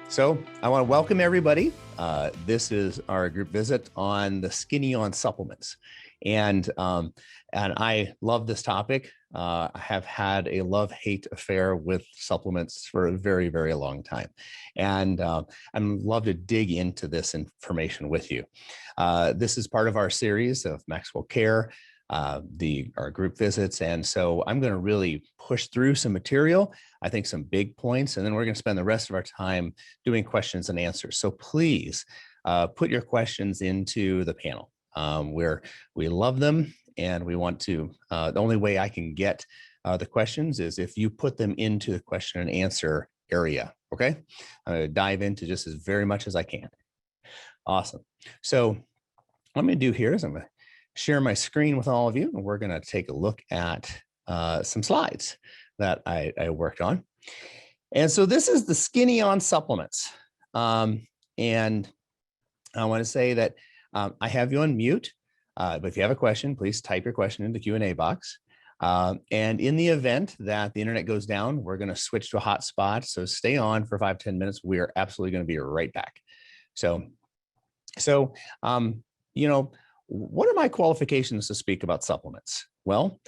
So I want to welcome everybody. This is our group visit on the skinny on supplements. And I love this topic. I have had a love-hate affair with supplements for a very, very long time. And I'd love to dig into this information with you. This is part of our series of MaxWell Care, our group visits. And so I'm going to really push through some material, I think some big points, and then we're going to spend the rest of our time doing questions and answers. So please put your questions into the panel where we love them. And we want to, the only way I can get the questions is if you put them into the question and answer area. Okay. I'm going to dive into just as very much as I can. Awesome. So what I'm going to do here is I'm going to share my screen with all of you, and we're going to take a look at some slides that I worked on. And so this is the skinny on supplements. And I want to say that I have you on mute, but if you have a question, please type your question in the Q&A box. And in the event that the internet goes down, we're going to switch to a hotspot. So stay on for 5-10 minutes. We are absolutely going to be right back. So you know, what are my qualifications to speak about supplements? Well,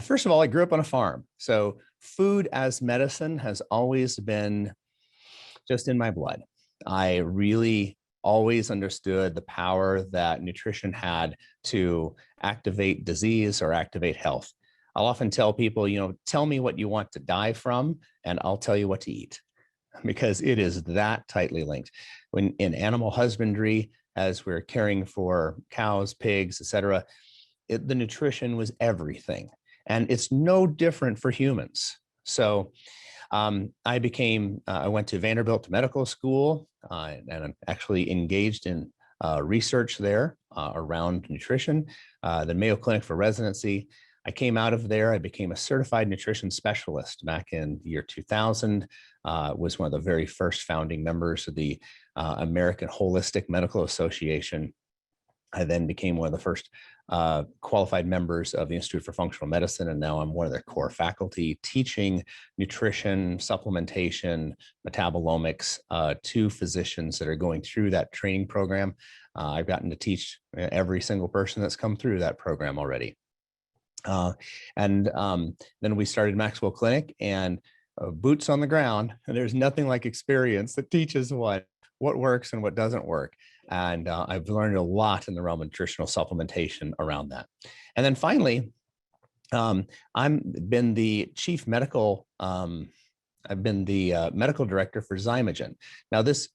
first of all, I grew up on a farm. So food as medicine has always been just in my blood. I really always understood the power that nutrition had to activate disease or activate health. I'll often tell people, tell me what you want to die from, and I'll tell you what to eat, because it is that tightly linked. When in animal husbandry, as we're caring for cows, pigs, et cetera, the nutrition was everything. And it's no different for humans. So I went to Vanderbilt Medical School, and I'm actually engaged in research there around nutrition, the Mayo Clinic for residency. I came out of there, I became a certified nutrition specialist back in the year 2000, was one of the very first founding members of the American Holistic Medical Association. I then became one of the first qualified members of the Institute for Functional Medicine, and now I'm one of their core faculty teaching nutrition, supplementation, metabolomics to physicians that are going through that training program. I've gotten to teach every single person that's come through that program already. Then we started MaxWell Clinic, and boots on the ground. And there's nothing like experience that teaches what works and what doesn't work. And I've learned a lot in the realm of nutritional supplementation around that. And then finally, I've been the medical director for Zymogen. Now this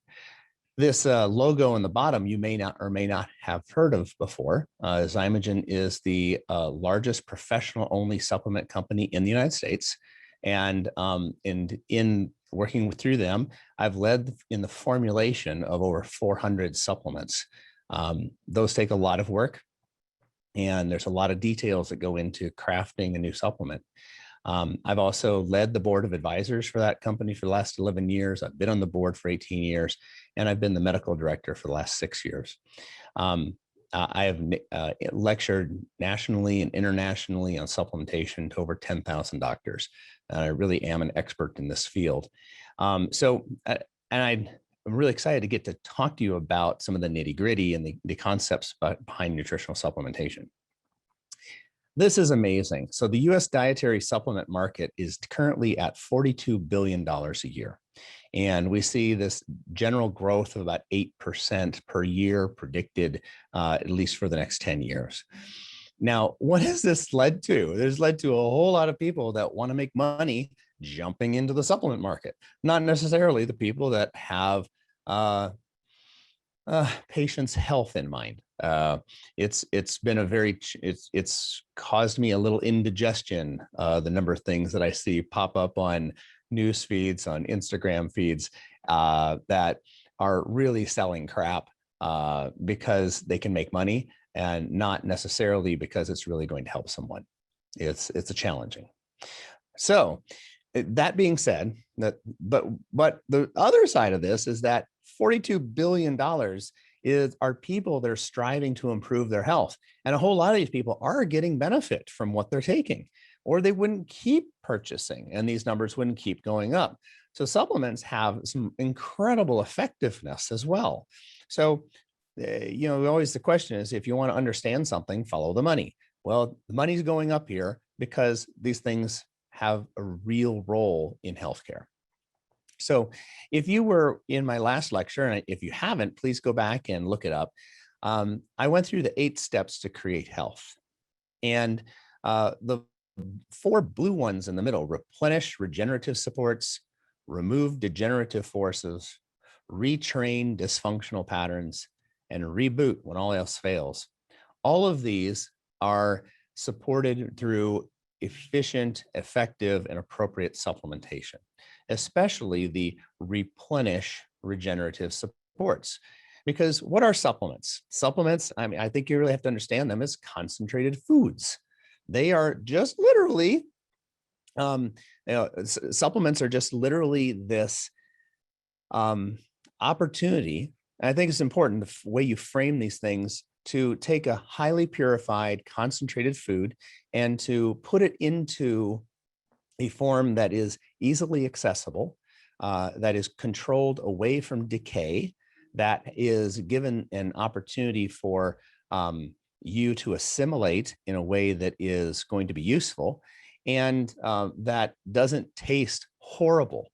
logo in the bottom, you may not or may not have heard of before. Zymogen is the largest professional-only supplement company in the United States. And in working through them, I've led in the formulation of over 400 supplements. Those take a lot of work, and there's a lot of details that go into crafting a new supplement. I've also led the board of advisors for that company for the last 11 years. I've been on the board for 18 years, and I've been the medical director for the last 6 years. I have lectured nationally and internationally on supplementation to over 10,000 doctors. And I really am an expert in this field. I'm really excited to get to talk to you about some of the nitty gritty and the concepts behind nutritional supplementation. This is amazing. So the US dietary supplement market is currently at $42 billion a year. And we see this general growth of about 8% per year predicted, at least for the next 10 years. Now, what has this led to? There's led to a whole lot of people that want to make money jumping into the supplement market, not necessarily the people that have patients' health in mind. It's caused me a little indigestion, the number of things that I see pop up on news feeds, on Instagram feeds, that are really selling crap because they can make money, and not necessarily because it's really going to help someone. It's a challenging. So that being said, but the other side of this is that $42 billion are people that are striving to improve their health. And a whole lot of these people are getting benefit from what they're taking, or they wouldn't keep purchasing and these numbers wouldn't keep going up. So supplements have some incredible effectiveness as well. So, always the question is, if you want to understand something, follow the money. Well, the money's going up here because these things have a real role in healthcare. So if you were in my last lecture, and if you haven't, please go back and look it up. I went through the 8 steps to create health. And the 4 blue ones in the middle: replenish regenerative supports, remove degenerative forces, retrain dysfunctional patterns, and reboot when all else fails. All of these are supported through efficient, effective, and appropriate supplementation, especially the replenish regenerative supports. Because what are supplements? Supplements, I mean, I think you really have to understand them as concentrated foods. They are just literally, supplements are just literally this opportunity. And I think it's important the way you frame these things, to take a highly purified, concentrated food and to put it into a form that is easily accessible, that is controlled away from decay, that is given an opportunity for you to assimilate in a way that is going to be useful, and that doesn't taste horrible.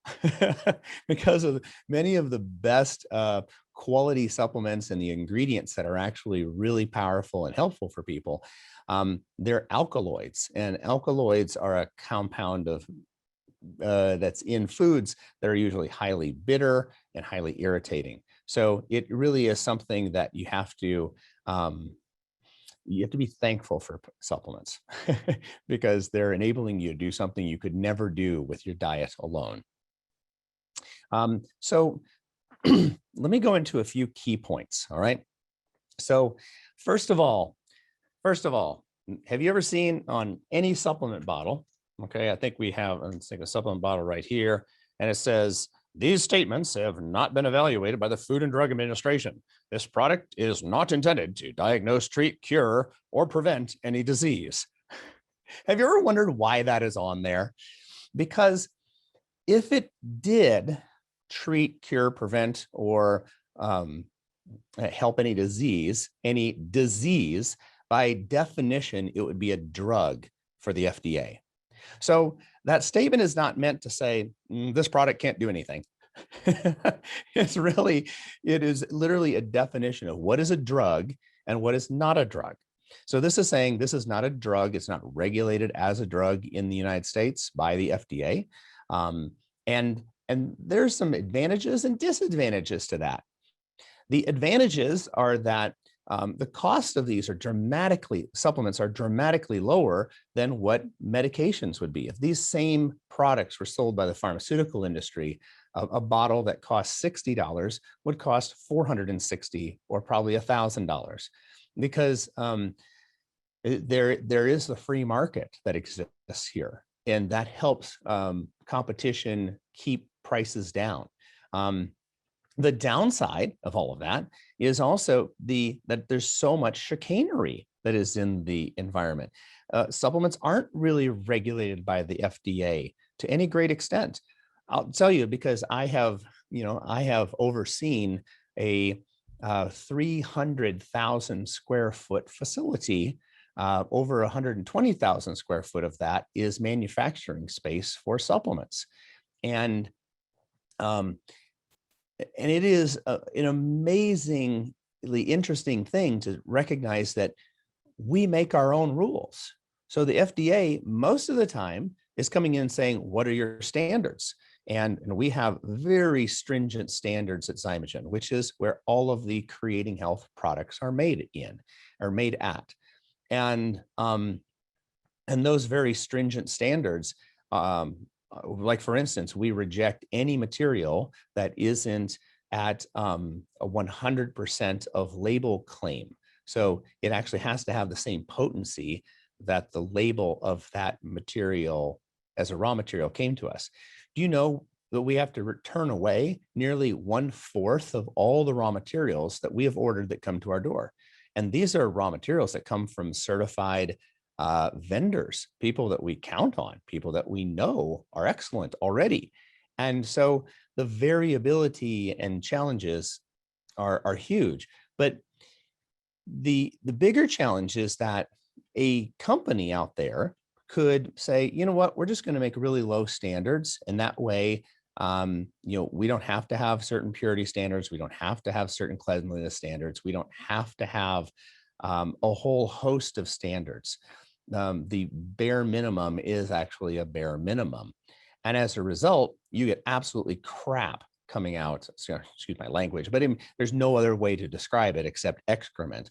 Because of many of the best quality supplements and the ingredients that are actually really powerful and helpful for people, they're alkaloids, and alkaloids are a compound of that's in foods that are usually highly bitter and highly irritating. So it really is something that you have to be thankful for supplements because they're enabling you to do something you could never do with your diet alone. So let me go into a few key points. All right. So first of all, have you ever seen on any supplement bottle? Okay, I think we have, let's take a supplement bottle right here, and it says, these statements have not been evaluated by the Food and Drug Administration. This product is not intended to diagnose, treat, cure, or prevent any disease. Have you ever wondered why that is on there? Because if it did treat, cure, prevent, or help any disease, by definition, it would be a drug for the FDA. So that statement is not meant to say this product can't do anything. It is literally a definition of what is a drug and what is not a drug. So this is saying this is not a drug. It's not regulated as a drug in the United States by the FDA. And there's some advantages and disadvantages to that. The advantages are that the cost of these supplements are dramatically lower than what medications would be. If these same products were sold by the pharmaceutical industry, a bottle that costs $60 would cost $460 or probably $1,000, because there is the free market that exists here, and that helps competition keep prices down. The downside of all of that is also that there's so much chicanery that is in the environment. Supplements aren't really regulated by the FDA to any great extent. I'll tell you, because I have overseen a 300,000 square foot facility. Over 120,000 square foot of that is manufacturing space for supplements. And it is an amazingly interesting thing to recognize that we make our own rules. So the FDA, most of the time, is coming in and saying, what are your standards? And we have very stringent standards at Zymogen, which is where all of the creating health products are made at. And those very stringent standards, like for instance, we reject any material that isn't at a 100% of label claim. So it actually has to have the same potency that the label of that material as a raw material came to us. Do you know that we have to return away nearly 1/4 of all the raw materials that we have ordered that come to our door? And these are raw materials that come from certified vendors, people that we count on, people that we know are excellent already. And so the variability and challenges are huge. But the bigger challenge is that a company out there could say, you know what, we're just going to make really low standards, and that way, we don't have to have certain purity standards, we don't have to have certain cleanliness standards, we don't have to have a whole host of standards. The bare minimum is actually a bare minimum, and as a result, you get absolutely crap coming out. Excuse my language, but there's no other way to describe it except excrement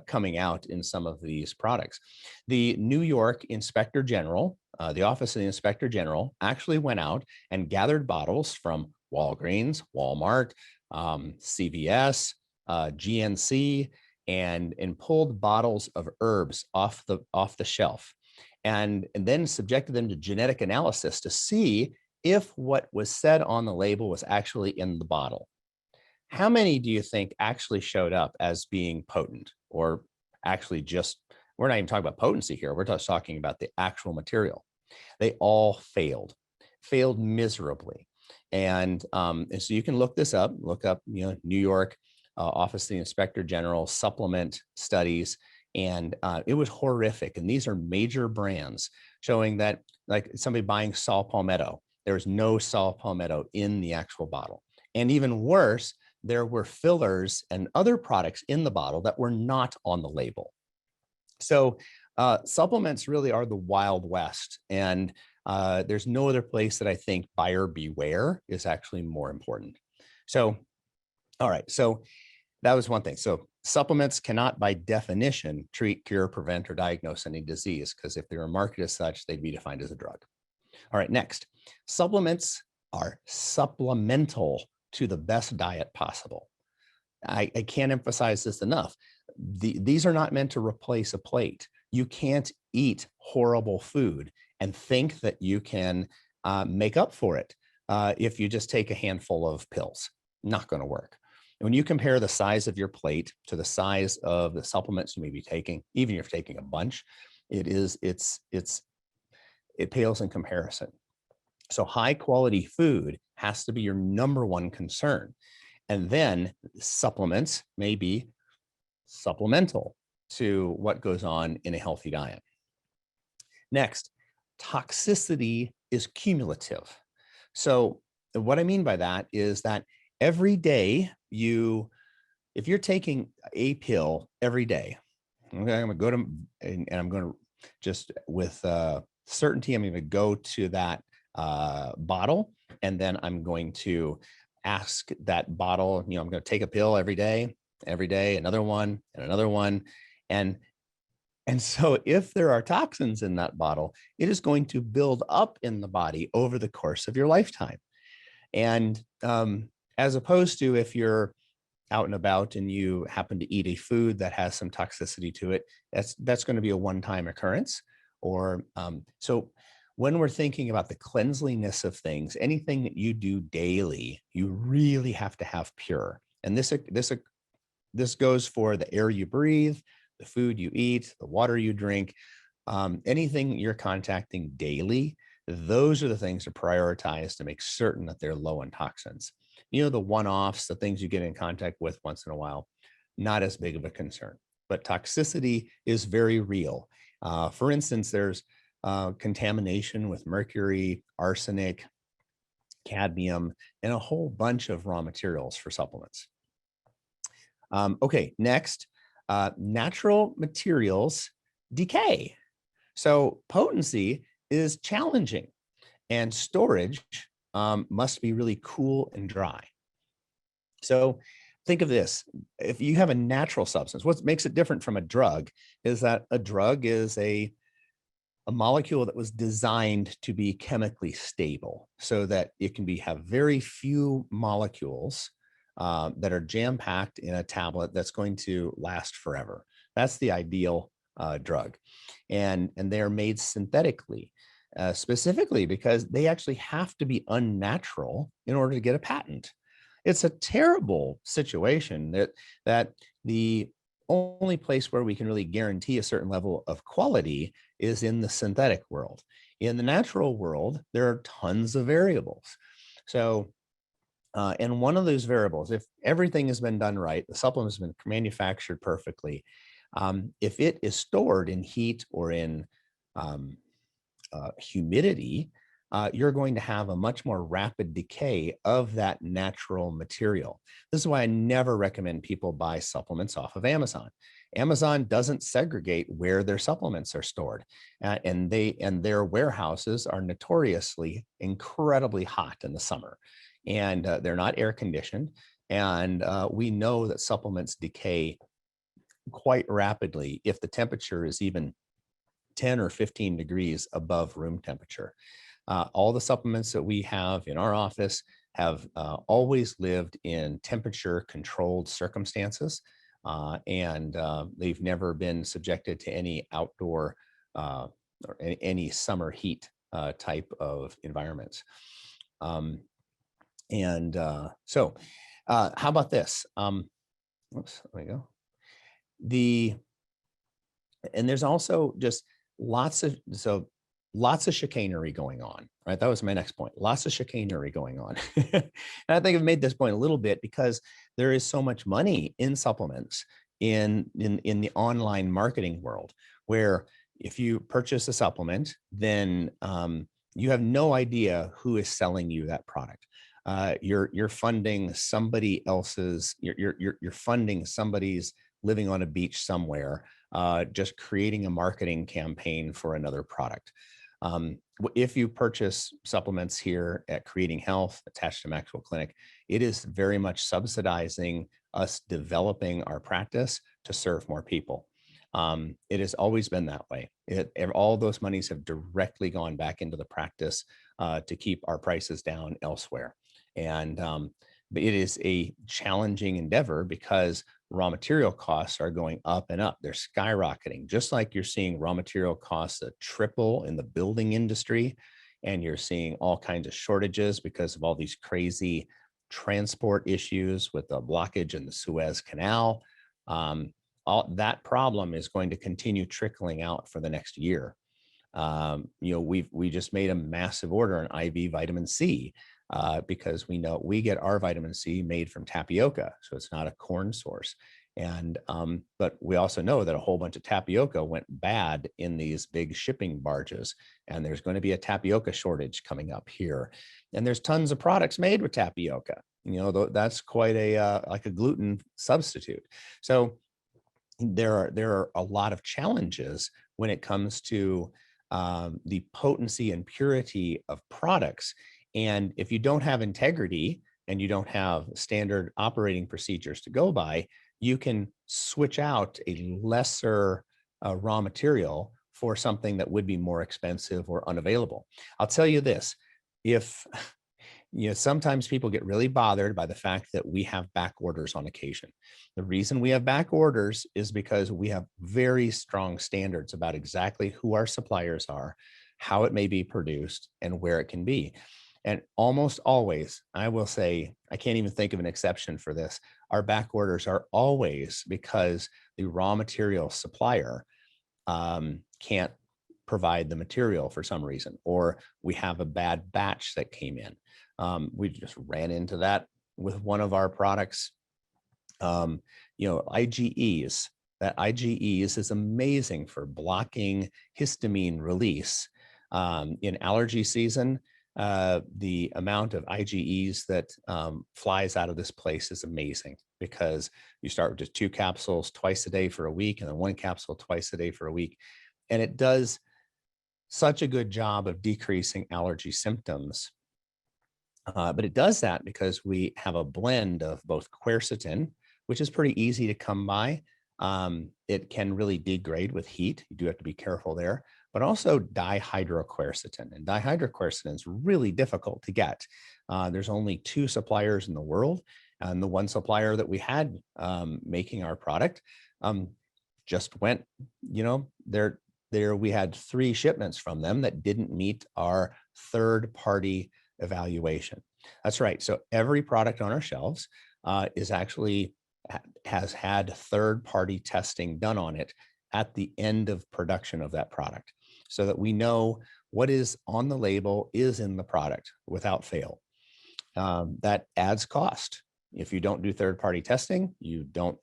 coming out in some of these products. The New York Inspector General, the Office of the Inspector General, actually went out and gathered bottles from Walgreens, Walmart, CVS, GNC, and pulled bottles of herbs off the shelf, and then subjected them to genetic analysis to see if what was said on the label was actually in the bottle. How many do you think actually showed up as being potent, or actually just, we're not even talking about potency here, we're just talking about the actual material? They all failed miserably. And so you can look this up, look up, New York Office of the Inspector General supplement studies, and it was horrific. And these are major brands showing that, like somebody buying saw palmetto, there's no saw palmetto in the actual bottle. And even worse, there were fillers and other products in the bottle that were not on the label. So supplements really are the Wild West. And there's no other place that I think buyer beware is actually more important. So, all right. So that was one thing. So supplements cannot by definition treat, cure, prevent, or diagnose any disease, because if they were marketed as such, they'd be defined as a drug. All right, next, supplements are supplemental to the best diet possible. I can't emphasize this enough. These are not meant to replace a plate. You can't eat horrible food and think that you can make up for it if you just take a handful of pills. Not going to work. When you compare the size of your plate to the size of the supplements you may be taking, even if you're taking a bunch, it pales in comparison. So high quality food has to be your number one concern. And then supplements may be supplemental to what goes on in a healthy diet. Next, toxicity is cumulative. So what I mean by that is that every day if you're taking a pill every day, okay, I'm going to go to, and I'm going to just with certainty, I'm going to go to that bottle, and then I'm going to ask that bottle, I'm going to take a pill every day, another one and another one. And so if there are toxins in that bottle, it is going to build up in the body over the course of your lifetime. And as opposed to if you're out and about and you happen to eat a food that has some toxicity to it, that's going to be a one-time occurrence. Or so when we're thinking about the cleanliness of things, anything that you do daily, you really have to have pure. And this goes for the air you breathe, the food you eat, the water you drink, anything you're contacting daily. Those are the things to prioritize to make certain that they're low in toxins. The one-offs, the things you get in contact with once in a while, not as big of a concern. But toxicity is very real. For instance, there's contamination with mercury, arsenic, cadmium, and a whole bunch of raw materials for supplements. Okay, next, natural materials decay. So potency is challenging, and storage must be really cool and dry. So think of this. If you have a natural substance, what makes it different from a drug is that a drug is a molecule that was designed to be chemically stable so that it can have very few molecules that are jam-packed in a tablet that's going to last forever. That's the ideal drug. And they're made synthetically, specifically because they actually have to be unnatural in order to get a patent. It's a terrible situation that the only place where we can really guarantee a certain level of quality is in the synthetic world. In the natural world, there are tons of variables. So, and one of those variables, if everything has been done right, the supplement has been manufactured perfectly. If it is stored in heat or in um, humidity, you're going to have a much more rapid decay of that natural material. This is why I never recommend people buy supplements off of Amazon. Amazon doesn't segregate where their supplements are stored, and their warehouses are notoriously incredibly hot in the summer, and they're not air conditioned. And we know that supplements decay quite rapidly if the temperature is even 10 or 15 degrees above room temperature. All the supplements that we have in our office have always lived in temperature controlled circumstances, and they've never been subjected to any outdoor or any summer heat type of environments. Um, and so, how about this? Oops, there we go. And there's also just lots of chicanery going on, right? That was my next point. Lots of chicanery going on. And I think I've made this point a little bit because there is so much money in supplements in the online marketing world, where if you purchase a supplement, then you have no idea who is selling you that product. You're funding somebody else's. You're funding somebody's living on a beach somewhere, just creating a marketing campaign for another product. If you purchase supplements here at Creating Health, attached to MaxWell Clinic, it is very much subsidizing us developing our practice to serve more people. It has always been that way. All those monies have directly gone back into the practice to keep our prices down elsewhere. And but it is a challenging endeavor because raw material costs are going up and up. They're skyrocketing, just like you're seeing raw material costs triple in the building industry. And you're seeing all kinds of shortages because of all these crazy transport issues with the blockage in the Suez Canal. All that problem is going to continue trickling out for the next year. We just made a massive order on IV vitamin C because we know we get our vitamin C made from tapioca, so it's not a corn source. And but we also know that a whole bunch of tapioca went bad in these big shipping barges, and there's going to be a tapioca shortage coming up here. And there's tons of products made with tapioca. That's quite a like a gluten substitute. So there are a lot of challenges when it comes to the potency and purity of products. And if you don't have integrity and you don't have standard operating procedures to go by, you can switch out a lesser raw material for something that would be more expensive or unavailable. I'll tell you this, if sometimes people get really bothered by the fact that we have back orders on occasion. The reason we have back orders is because we have very strong standards about exactly who our suppliers are, how it may be produced, and where it can be. And almost always, I will say, I can't even think of an exception for this, our back orders are always because the raw material supplier can't provide the material for some reason, or we have a bad batch that came in. We just ran into that with one of our products. IgEs, that IgEs is amazing for blocking histamine release. In allergy season, the amount of IgEs that flies out of this place is amazing, because you start with just 2 capsules twice a day for a week, and then 1 capsule twice a day for a week. And it does such a good job of decreasing allergy symptoms. But it does that because we have a blend of both quercetin, which is pretty easy to come by. It can really degrade with heat. You do have to be careful there, but also dihydroquercetin. And dihydroquercetin is really difficult to get. There's only 2 suppliers in the world. And the one supplier that we had making our product just went, there we had 3 shipments from them that didn't meet our third-party evaluation. That's right. So every product on our shelves has had third-party testing done on it at the end of production of that product, so that we know what is on the label is in the product without fail. that adds cost. If you don't do third-party testing, you don't,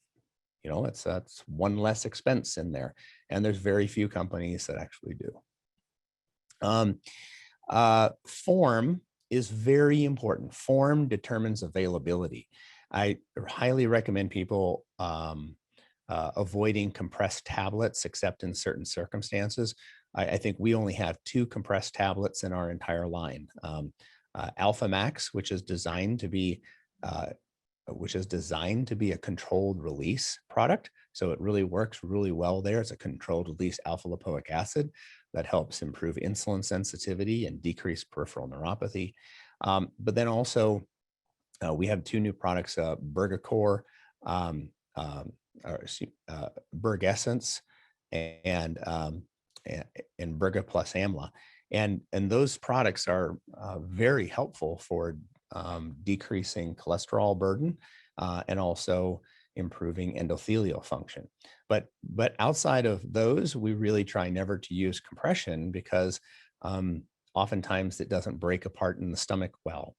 that's one less expense in there. And there's very few companies that actually do. Form is very important. Form determines availability. I highly recommend people avoiding compressed tablets, except in certain circumstances. I think we only have 2 compressed tablets in our entire line. Alpha Max, which is designed to be a controlled release product. So it really works really well there. It's a controlled release alpha lipoic acid that helps improve insulin sensitivity and decrease peripheral neuropathy. But then also we have 2 new products, Bergacore, Berg Essence, and Berga Plus Amla. And those products are very helpful for decreasing cholesterol burden and also improving endothelial function. But outside of those, we really try never to use compression because oftentimes it doesn't break apart in the stomach well.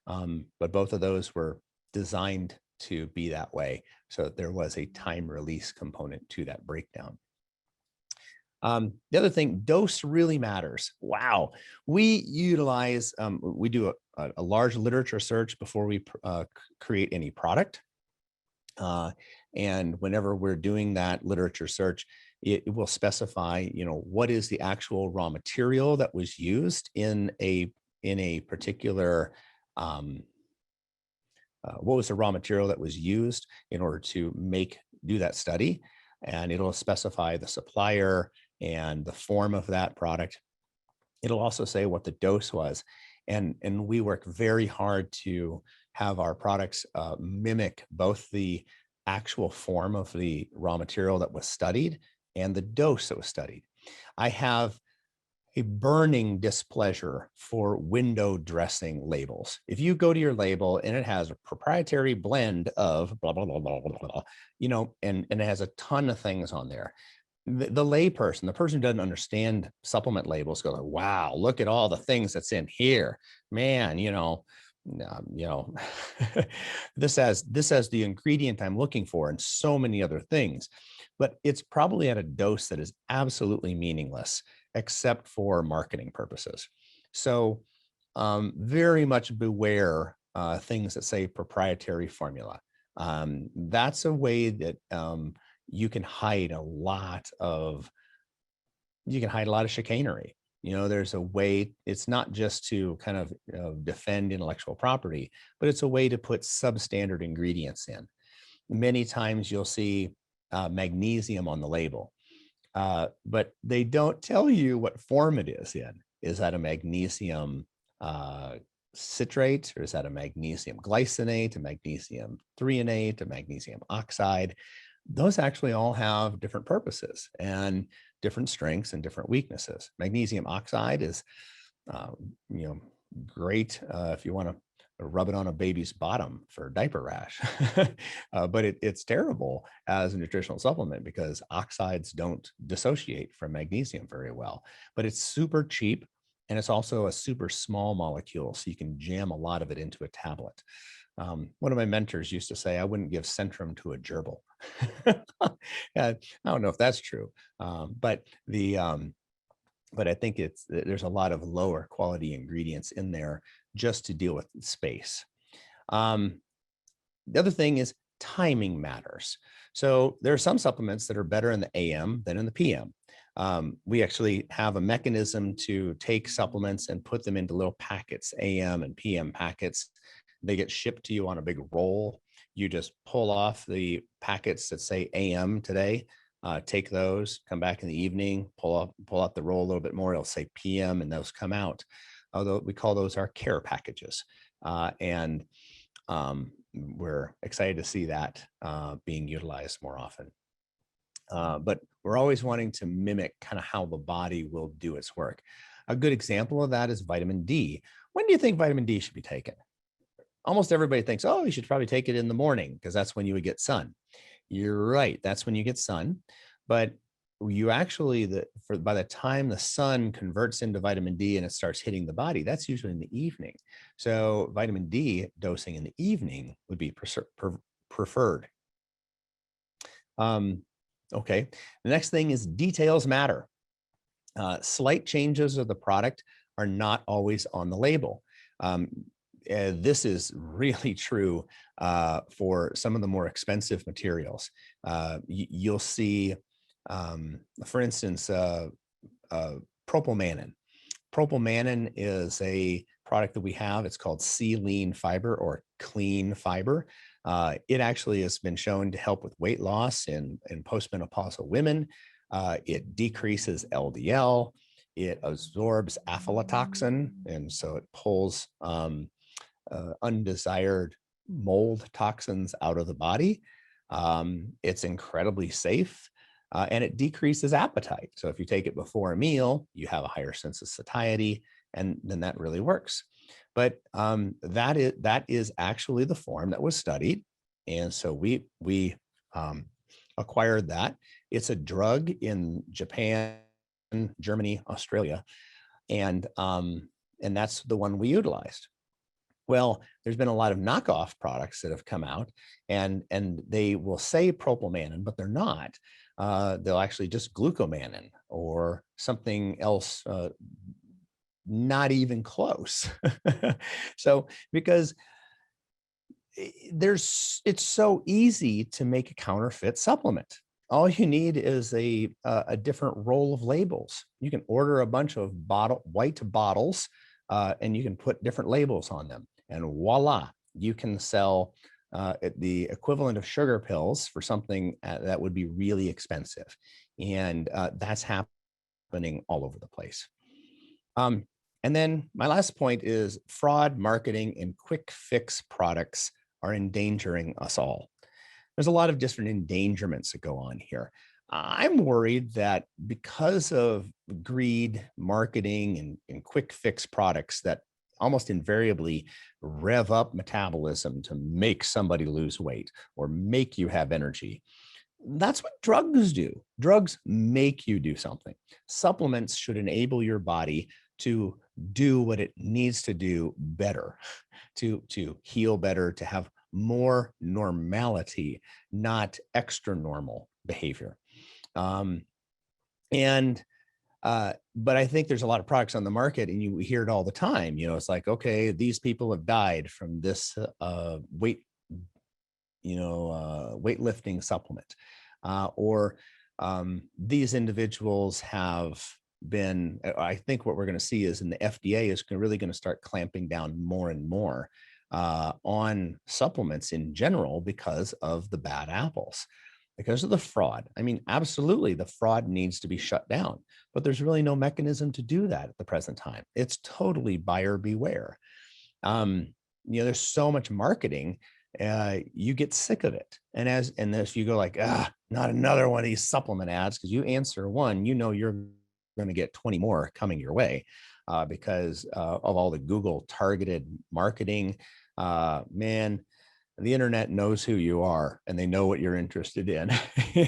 But both of those were designed to be that way. So there was a time release component to that breakdown. The other thing, dose really matters. Wow. We utilize, we do a large literature search before we create any product. And whenever we're doing that literature search, it will specify, what is the actual raw material that was used in a particular, what was the raw material that was used in order to do that study. And it'll specify the supplier and the form of that product. It'll also say what the dose was. And we work very hard to have our products mimic both the actual form of the raw material that was studied and the dose that was studied. I have a burning displeasure for window dressing labels. If you go to your label and it has a proprietary blend of blah, blah, blah, blah, blah, blah, and it has a ton of things on there, the layperson, the person who doesn't understand supplement labels, goes, wow, look at all the things that's in here, man. This has the ingredient I'm looking for and so many other things, but it's probably at a dose that is absolutely meaningless except for marketing purposes. So very much beware things that say proprietary formula. That's a way that you can hide a lot of chicanery. There's a way, it's not just to kind of defend intellectual property, but it's a way to put substandard ingredients in. Many times you'll see magnesium on the label, but they don't tell you what form it is in. Is that a magnesium citrate, or is that a magnesium glycinate, a magnesium threonate, a magnesium oxide? Those actually all have different purposes and different strengths and different weaknesses. Magnesium oxide is, great if you want to rub it on a baby's bottom for diaper rash, but it's terrible as a nutritional supplement because oxides don't dissociate from magnesium very well. But it's super cheap, and it's also a super small molecule, so you can jam a lot of it into a tablet. One of my mentors used to say, I wouldn't give Centrum to a gerbil. I don't know if that's true, but I think there's a lot of lower quality ingredients in there just to deal with space. The other thing is timing matters. So there are some supplements that are better in the AM than in the PM. We actually have a mechanism to take supplements and put them into little packets, AM and PM packets. They get shipped to you on a big roll. You just pull off the packets that say AM today, take those, come back in the evening, pull out the roll a little bit more, it'll say PM, and those come out. Although we call those our care packages. And we're excited to see that being utilized more often. But we're always wanting to mimic kind of how the body will do its work. A good example of that is vitamin D. When do you think vitamin D should be taken? Almost everybody thinks, oh, you should probably take it in the morning because that's when you would get sun. You're right. That's when you get sun. But you actually, by the time the sun converts into vitamin D and it starts hitting the body, that's usually in the evening. So vitamin D dosing in the evening would be preferred. Okay, the next thing is details matter. Slight changes of the product are not always on the label. This is really true for some of the more expensive materials. You'll see, for instance, propylmanin. Propylmanin is a product that we have. It's called C-lean fiber or clean fiber. It actually has been shown to help with weight loss in postmenopausal women. It decreases LDL. It absorbs aflatoxin, and so it pulls undesired mold toxins out of the body. It's incredibly safe, and it decreases appetite. So if you take it before a meal, you have a higher sense of satiety, and then that really works. But that is actually the form that was studied, and so we acquired that. It's a drug in Japan, Germany, Australia, and that's the one we utilized. Well, there's been a lot of knockoff products that have come out, and they will say propylmanin, but they're not. They'll actually just glucomannan or something else, not even close. So because it's so easy to make a counterfeit supplement. All you need is a different roll of labels. You can order a bunch of white bottles, and you can put different labels on them, and voila, you can sell the equivalent of sugar pills for something that would be really expensive. And that's happening all over the place. And then my last point is fraud, marketing, and quick fix products are endangering us all. There's a lot of different endangerments that go on here. I'm worried that because of greed, marketing, and quick fix products that almost invariably rev up metabolism to make somebody lose weight or make you have energy. That's what drugs do. Drugs make you do something. Supplements should enable your body to do what it needs to do better, to heal better, to have more normality, not extra normal behavior. But I think there's a lot of products on the market, and you hear it all the time. You know, it's like, okay, these people have died from this weightlifting supplement, or these individuals have been. I think what we're going to see is, in the FDA is really going to start clamping down more and more on supplements in general because of the bad apples, because of the fraud. I mean, absolutely, the fraud needs to be shut down, but there's really no mechanism to do that at the present time. It's totally buyer beware. There's so much marketing, you get sick of it. And if you go like, not another one of these supplement ads, because you answer one, you're going to get 20 more coming your way because of all the Google targeted marketing. Man, the internet knows who you are, and they know what you're interested in,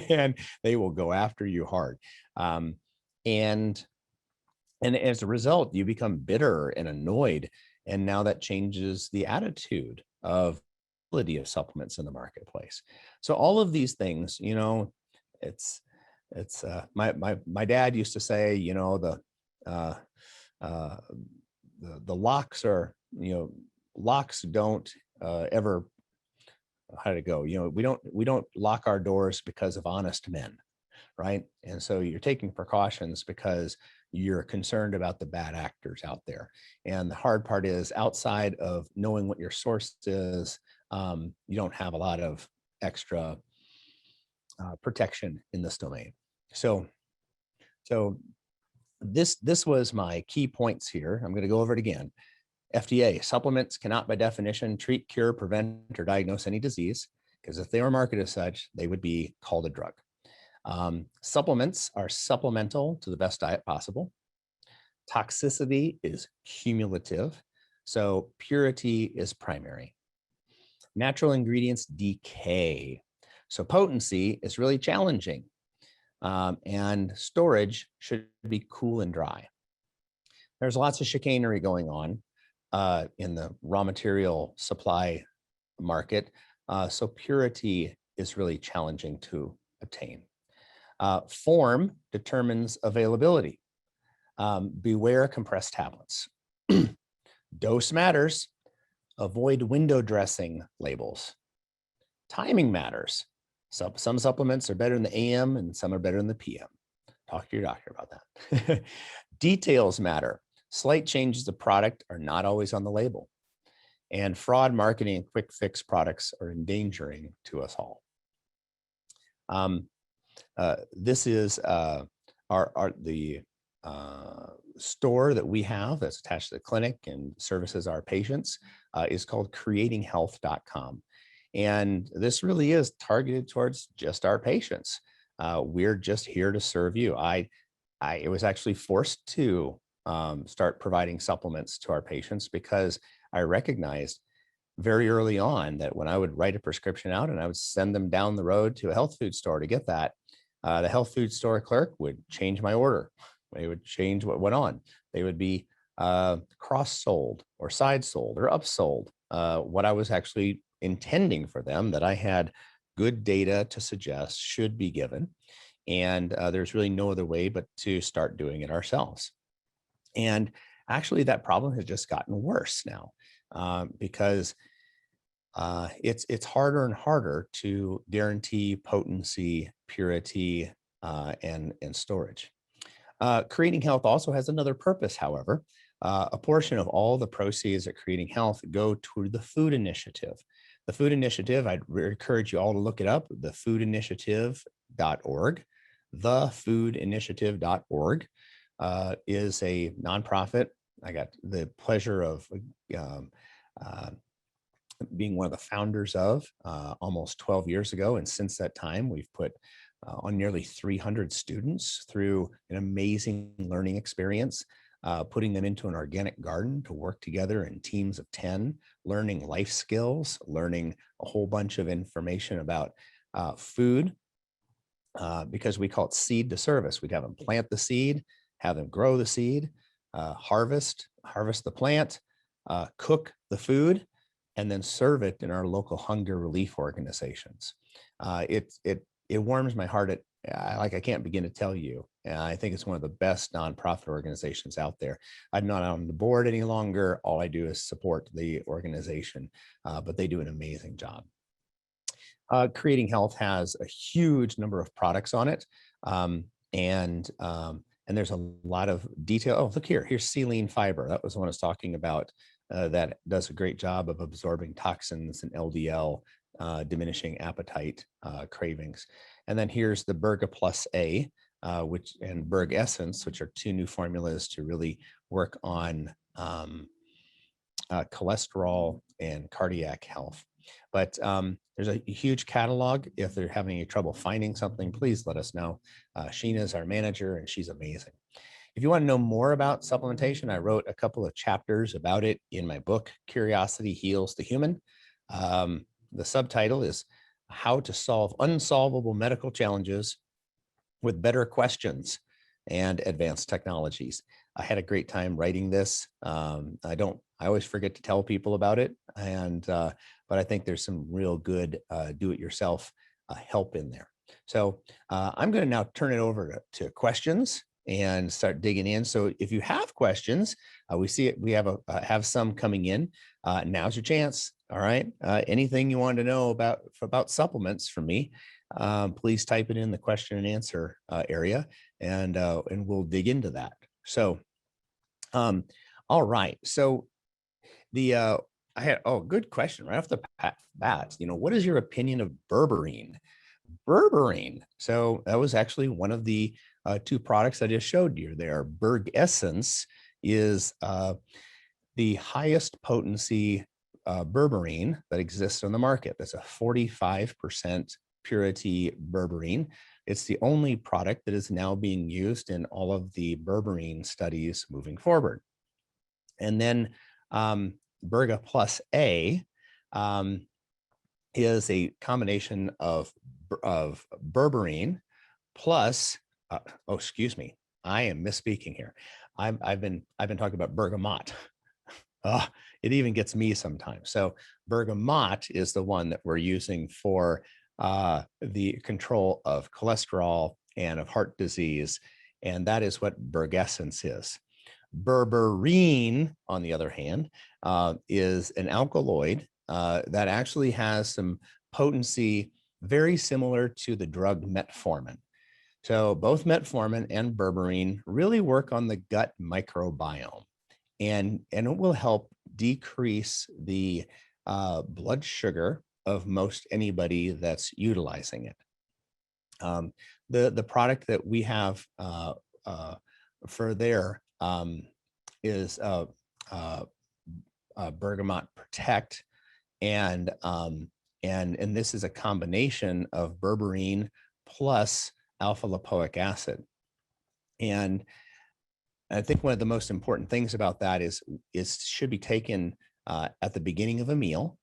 and they will go after you hard. And as a result, you become bitter and annoyed. And now that changes the attitude of supplements in the marketplace. So all of these things, it's my dad used to say, the locks are, locks don't ever, how did it go? We don't lock our doors because of honest men, right? And so you're taking precautions because you're concerned about the bad actors out there. And the hard part is, outside of knowing what your source is, you don't have a lot of extra protection in this domain. So this was my key points here. I'm going to go over it again. FDA, supplements cannot by definition treat, cure, prevent, or diagnose any disease, because if they were marketed as such, they would be called a drug. Supplements are supplemental to the best diet possible. Toxicity is cumulative, so purity is primary. Natural ingredients decay, so potency is really challenging. and storage should be cool and dry. There's lots of chicanery going on in the raw material supply market, so purity is really challenging to obtain. Form determines availability. Beware compressed tablets. Dose matters. Avoid window dressing labels. Timing matters. Some supplements are better in the AM and some are better in the PM. Talk to your doctor about that. Details matter. Slight changes of product are not always on the label. And fraud marketing and quick fix products are endangering to us all. This is the store that we have that's attached to the clinic and services our patients is called creatinghealth.com. And this really is targeted towards just our patients. We're just here to serve you. I was actually forced to start providing supplements to our patients because I recognized very early on that when I would write a prescription out and I would send them down the road to a health food store to get that, the health food store clerk would change my order. They would change what went on. They would be cross-sold or side-sold or upsold what I was actually intending for them, that I had good data to suggest should be given. And there's really no other way but to start doing it ourselves. And actually that problem has just gotten worse now because it's harder and harder to guarantee potency, purity, and storage. Creating Health also has another purpose, however. A portion of all the proceeds at Creating Health go to the Food Initiative. The Food Initiative, I'd encourage you all to look it up, thefoodinitiative.org. Thefoodinitiative.org is a nonprofit. I got the pleasure of being one of the founders of almost 12 years ago. And since that time, we've put on nearly 300 students through an amazing learning experience, putting them into an organic garden to work together in teams of 10, learning life skills, learning a whole bunch of information about food, because we call it seed to service. We'd have them plant the seed, have them grow the seed, harvest the plant, cook the food, and then serve it in our local hunger relief organizations. It warms my heart. I can't begin to tell you. I think it's one of the best nonprofit organizations out there. I'm not on the board any longer. All I do is support the organization, but they do an amazing job. Creating Health has a huge number of products on it, and there's a lot of detail. Oh, look here. Here's Celine Fiber. That was the one I was talking about. That does a great job of absorbing toxins and LDL, diminishing appetite, cravings. And then here's the Berga Plus A, and Berg Essence, which are two new formulas to really work on cholesterol and cardiac health. But there's a huge catalog. If they're having any trouble finding something, please let us know. Sheena is our manager, and she's amazing. If you want to know more about supplementation, I wrote a couple of chapters about it in my book, Curiosity Heals the Human. The subtitle is How to Solve Unsolvable Medical Challenges with Better Questions and Advanced Technologies. I had a great time writing this. I always forget to tell people about it, but I think there's some real good do-it-yourself help in there. So I'm going to now turn it over to questions and start digging in. So if you have questions, we see it. We have some coming in. Now's your chance. All right. Anything you want to know about supplements from me, please type it in the question and answer area, and we'll dig into that. So, all right. So I had good question right off the bat. What is your opinion of berberine? Berberine. So that was actually one of the two products I just showed you there. Berg Essence is the highest potency berberine that exists on the market. That's a 45% purity berberine. It's the only product that is now being used in all of the berberine studies moving forward. And then Berga Plus A is a combination of berberine plus, oh, excuse me, I am misspeaking here. I've been talking about bergamot. Oh, it even gets me sometimes. So bergamot is the one that we're using for the control of cholesterol and of heart disease. And that is what bergessence is. Berberine, on the other hand, is an alkaloid that actually has some potency very similar to the drug metformin. So both metformin and berberine really work on the gut microbiome, and it will help decrease the blood sugar of most anybody that's utilizing it. The product that we have for there is Bergamot Protect, and this is a combination of berberine plus alpha lipoic acid. And I think one of the most important things about that is should be taken at the beginning of a meal,